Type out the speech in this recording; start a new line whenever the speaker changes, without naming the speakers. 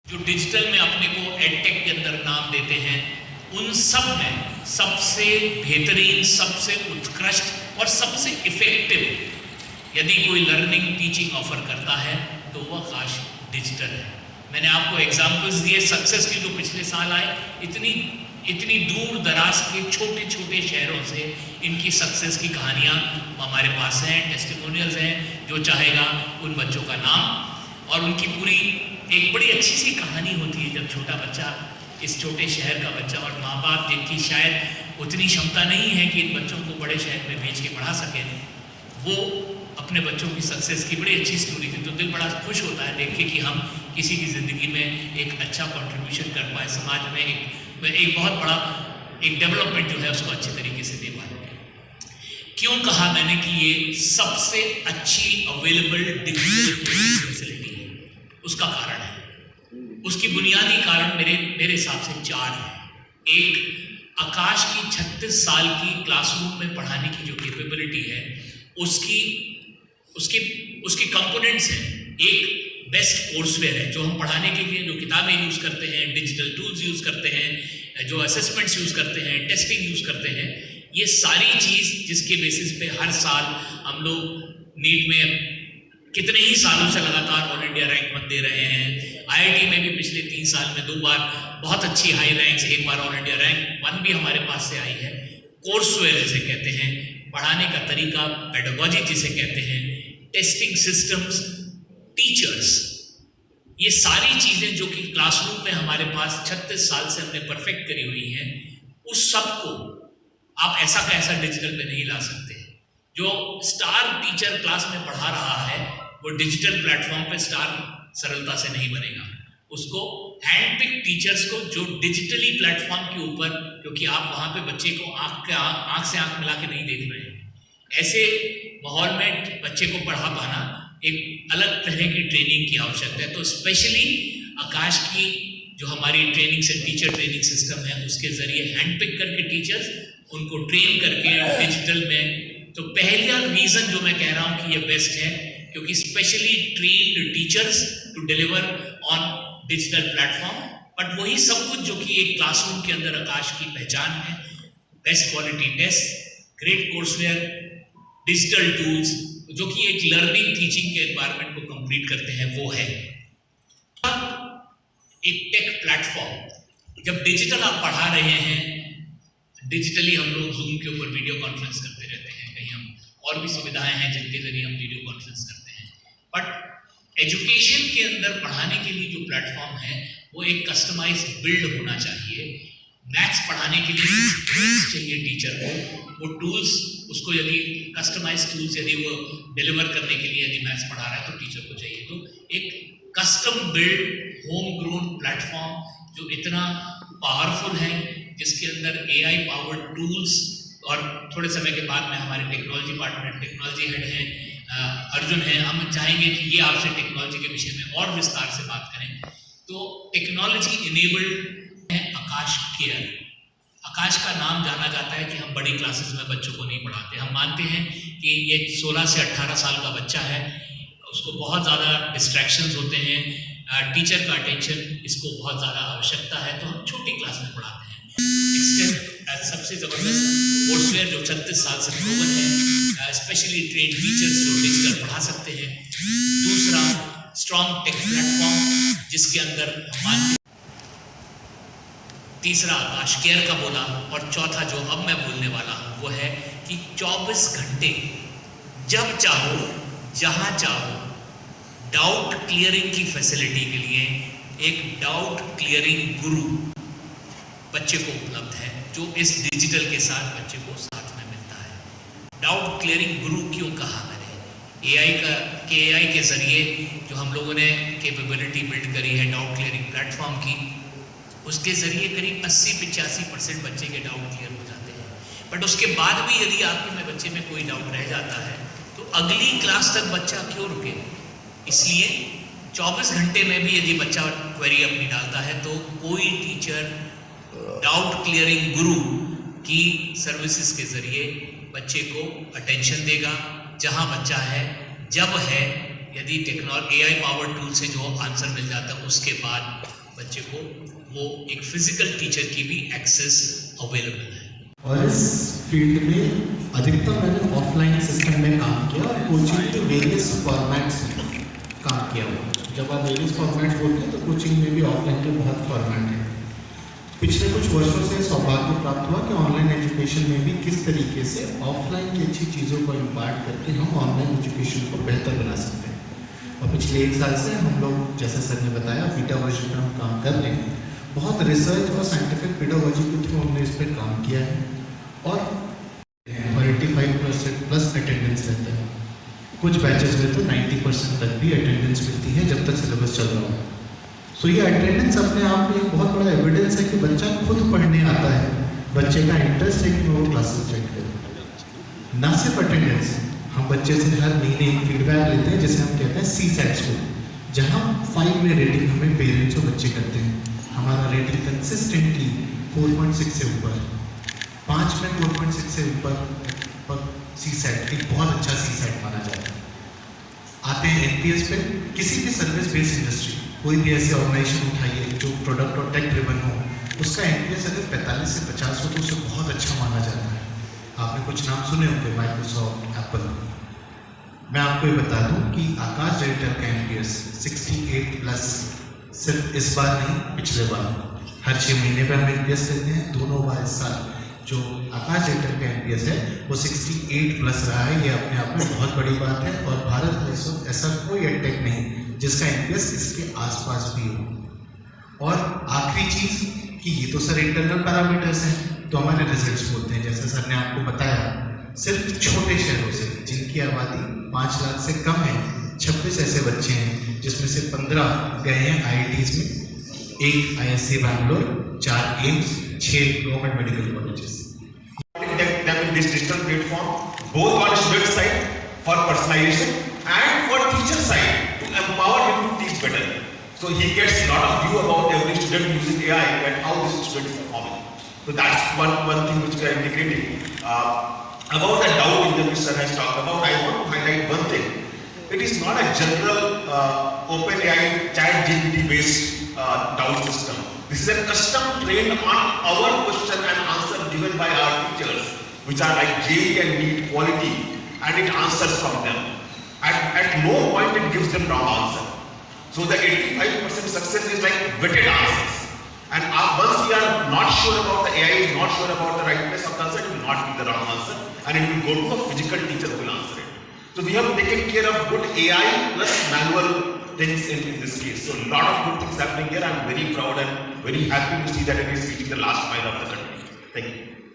जो डिजिटल में अपने को एडटेक के अंदर नाम देते हैं, उन सब में सबसे बेहतरीन, सबसे उत्कृष्ट और सबसे इफेक्टिव यदि कोई लर्निंग टीचिंग ऑफर करता है तो वह खास डिजिटल है। मैंने आपको एग्जांपल्स दिए सक्सेस की जो पिछले साल आए, इतनी दूर दराज के छोटे छोटे शहरों से इनकी सक्सेस की कहानियाँ हमारे पास हैं, टेस्टिमोनियल्स हैं। जो चाहेगा उन बच्चों का नाम और उनकी पूरी एक बड़ी अच्छी सी कहानी होती है। जब छोटा बच्चा, इस छोटे शहर का बच्चा और माँ बाप जिनकी शायद उतनी क्षमता नहीं है कि इन बच्चों को बड़े शहर में भेज के पढ़ा सकें, वो अपने बच्चों की सक्सेस की बड़ी अच्छी स्टोरी थी। तो दिल बड़ा खुश होता है देख के कि हम किसी की ज़िंदगी में एक अच्छा कंट्रीब्यूशन कर पाए, समाज में एक बहुत बड़ा एक डेवलपमेंट जो है उसको अच्छे तरीके से दे पाए। क्यों कहा मैंने कि ये सबसे अच्छी अवेलेबल डिजिटल फैसिलिटी है? उसका कारण है, उसकी बुनियादी कारण मेरे हिसाब से 4 है। एक, आकाश की 36 साल की क्लासरूम में पढ़ाने की जो कैपेबिलिटी है, उसके कंपोनेंट्स हैं। एक, बेस्ट कोर्सवेयर है जो हम पढ़ाने के लिए जो किताबें यूज़ करते हैं, डिजिटल टूल्स यूज़ करते हैं, जो असेसमेंट्स यूज़ करते हैं, टेस्टिंग यूज़ करते हैं, ये सारी चीज़ जिसके बेसिस पे हर साल हम लोग नीट में कितने ही सालों से लगातार ऑल इंडिया रैंक 1 दे रहे हैं। IIT में भी पिछले 3 साल में 2 बार बहुत अच्छी हाई रैंक्स, 1 बार ऑल इंडिया रैंक 1 भी हमारे पास से आई है। कोर्सवेयर जिसे कहते हैं, पढ़ाने का तरीका, पेडागोजी जिसे कहते हैं, टेस्टिंग सिस्टम्स, टीचर्स, ये सारी चीज़ें जो कि क्लासरूम में हमारे पास 36 साल से हमने परफेक्ट करी हुई हैं, उस सब को आप ऐसा का ऐसा डिजिटल पे नहीं ला सकते। जो स्टार टीचर क्लास में पढ़ा रहा है वो डिजिटल प्लेटफॉर्म पे स्टार सरलता से नहीं बनेगा। उसको हैंड पिक टीचर्स को जो डिजिटली प्लेटफॉर्म के ऊपर, क्योंकि आप वहाँ पे बच्चे को आँख से आँख मिला के नहीं देख रहे हैं, ऐसे माहौल में बच्चे को पढ़ा पाना एक अलग तरह की ट्रेनिंग की आवश्यकता है। तो स्पेशली आकाश की जो हमारी ट्रेनिंग से टीचर ट्रेनिंग सिस्टम है, उसके जरिए हैंड पिक करके टीचर्स उनको ट्रेन करके डिजिटल में, तो पहला रीज़न जो मैं कह रहा हूँ कि ये बेस्ट है, क्योंकि specially trained teachers to deliver on digital platform. But वही सब कुछ जो कि एक क्लासरूम के अंदर आकाश की पहचान है, best quality test, great courseware, digital tools, जो कि एक लर्निंग टीचिंग के एनवायरनमेंट को कंप्लीट करते हैं, वो है एक टेक प्लेटफॉर्म। जब डिजिटल आप पढ़ा रहे हैं, डिजिटली हम लोग जूम के ऊपर वीडियो कॉन्फ्रेंस करते रहते हैं, कहीं हम और भी सुविधाएं हैं जिनके जरिए हम वीडियो कॉन्फ्रेंस करते हैं। बट एजुकेशन के अंदर पढ़ाने के लिए जो प्लेटफॉर्म है वो एक कस्टमाइज बिल्ड होना चाहिए। मैथ्स पढ़ाने के लिए टूल्स चाहिए टीचर को, वो टूल्स उसको यदि कस्टमाइज टूल्स यदि वो डिलीवर करने के लिए यदि मैथ्स पढ़ा रहा है तो टीचर को चाहिए। तो एक custom build home grown platform जो इतना पावरफुल है, जिसके अंदर AI पावर्ड टूल्स, और थोड़े समय के बाद में हमारे टेक्नोलॉजी पार्टनर, टेक्नोलॉजी हेड हैं अर्जुन हैं, हम चाहेंगे कि ये आपसे टेक्नोलॉजी के विषय में और विस्तार से बात करें। तो टेक्नोलॉजी इनेबल्ड है आकाश केयर। आकाश का नाम जाना जाता है कि हम बड़ी क्लासेस में बच्चों को नहीं पढ़ाते। हम मानते हैं कि ये 16 से 18 साल का बच्चा है, उसको बहुत ज़्यादा डिस्ट्रैक्शंस होते हैं, टीचर का अटेंशन इसको बहुत ज़्यादा आवश्यकता है, तो हम छोटी क्लास में पढ़ाते हैं। सबसे ज़बरदस्त कोर्सवेयर जो 36 साल से प्रूवन है, स्पेशली ट्रेन टीचर्स जो डिजिटल पढ़ा सकते हैं। दूसरा, स्ट्रॉन्ग टेक प्लेटफॉर्म जिसके अंदर हम, तीसरा आकाश केयर का बोला, और चौथा जो अब मैं बोलने वाला हूँ वो है कि 24 घंटे जब चाहो जहाँ चाहो डाउट क्लियरिंग की फैसिलिटी के लिए एक डाउट क्लियरिंग गुरु बच्चे को उपलब्ध है, जो इस डिजिटल के साथ बच्चे को साथ में मिलता है। डाउट क्लियरिंग गुरु क्यों कहा मैंने? AI के जरिए जो हम लोगों ने कैपेबिलिटी बिल्ड करी है डाउट क्लियरिंग प्लेटफॉर्म की, उसके जरिए करीब 80-85% बच्चे के डाउट क्लियर हो जाते हैं। बट उसके बाद भी यदि आपके में बच्चे में कोई डाउट रह जाता है तो अगली क्लास तक बच्चा क्यों रुके? इसलिए 24 घंटे में भी यदि बच्चा क्वेरी अपनी डालता है तो कोई टीचर डाउट क्लियरिंग गुरु की सर्विसेज के जरिए बच्चे को अटेंशन देगा, जहां बच्चा है, जब है, यदि AI पावर टूल से जो आंसर मिल जाता है, उसके बाद बच्चे को वो एक फिजिकल टीचर की भी एक्सेस अवेलेबल है।
और इस फील्ड में अधिकतर मैंने ऑफलाइन सिस्टम में काम किया और कोचिंग के वेरियस फॉर्मेट्स में काम किया हुआ। जब आप वेरियस फॉर्मेट्स बोलते हैं तो कोचिंग में भी ऑफलाइन के बहुत फॉर्मेट हैं। पिछले कुछ वर्षों से सौभाग्य प्राप्त हुआ कि ऑनलाइन एजुकेशन में भी किस तरीके से ऑफलाइन की अच्छी चीज़ों को इम्पार्ट करके हम ऑनलाइन एजुकेशन को बेहतर बना सकते हैं। और पिछले 1 साल से हम लोग, जैसे सर ने बताया, बीटा वर्जन में हम काम कर रहे हैं। बहुत रिसर्च और साइंटिफिक पेडागोजी के थ्रू हमने इस पर काम किया है और 85% प्लस अटेंडेंस रहता है। कुछ बैचेस में तो 90% तक भी अटेंडेंस मिलती है जब तक सिलेबस चल रहा हो। सो ये अटेंडेंस अपने आप में एक बहुत बड़ा एविडेंस है कि बच्चा खुद पढ़ने आता है, बच्चे का इंटरेस्ट है कि वो क्लासेस अटेंड करे। ना सिर्फ अटेंडेंस, हम बच्चे से हर महीने एक फीडबैक लेते हैं जिसे हम कहते हैं CSAT स्कोर, जहाँ 5 में रेटिंग हमें पेरेंट्स और बच्चे करते हैं। हमारा रेटिंग कंसिस्टेंटली 4.6 से ऊपर, 5 में 4.6 से ऊपर CSAT एक बहुत अच्छा CSAT माना जाता है। आते हैं NPS पे, किसी भी सर्विस बेस्ड इंडस्ट्री, कोई भी ऐसी ऑर्गेनाइजेशन उठाइए जो प्रोडक्ट और टेक ड्रिवन हो, उसका NPS अगर 45 से 50 हो तो उसे बहुत अच्छा माना जाता है। आपने कुछ नाम सुने होंगे, माइक्रोसॉफ्ट, एप्पल। मैं आपको ये बता दूं कि आकाश डिजिटल का NPS 68+ सिर्फ इस बार नहीं, पिछले बार हर 6 महीने पर हम NPS लेते हैं। दोनों बार इस साल जो आकाश डिजिटल का NPS है वो 68+ रहा है। ये अपने आप में बहुत बड़ी बात है और भारत में ऐसा कोई एडटेक नहीं जिसका NPS इसके आसपास भी हो। और आखिरी चीज कि ये तो सर इंटरनल पैरामीटर्स हैं, तो हमारे रिजल्ट्स बोलते हैं। जैसे सर ने आपको बताया, सिर्फ छोटे शहरों से जिनकी आबादी 5 लाख से कम है, 26 ऐसे बच्चे हैं जिसमें से 15 गए हैं IITs में, 1 ISC Bangalore, 4 AIIMS, 6 government medical colleges.
This digital platform, both on student side for personalization and for teacher side to empower him to teach better. So he gets a lot of view about every student using AI and how this student is performing. So that's one thing which we are integrating. About the doubt in the which sir has talked about, I want to highlight one thing. It is not a general OpenAI ChatGPT based doubt system. This is a custom trained on our question and answer given by our teachers, which are like JEE and NEET quality, and it answers from them. At no point it gives them wrong answer. So the 85% success is like vetted answers. And once we are not sure about the AI, is not sure about the rightness of the answer, it will not be the wrong answer, and it will go to a physical teacher who will answer it. So we have taken care of good AI plus manual things in this case. So a lot of good things happening here. I am very proud and very happy to see that it is reaching the last mile of the country. Thank you.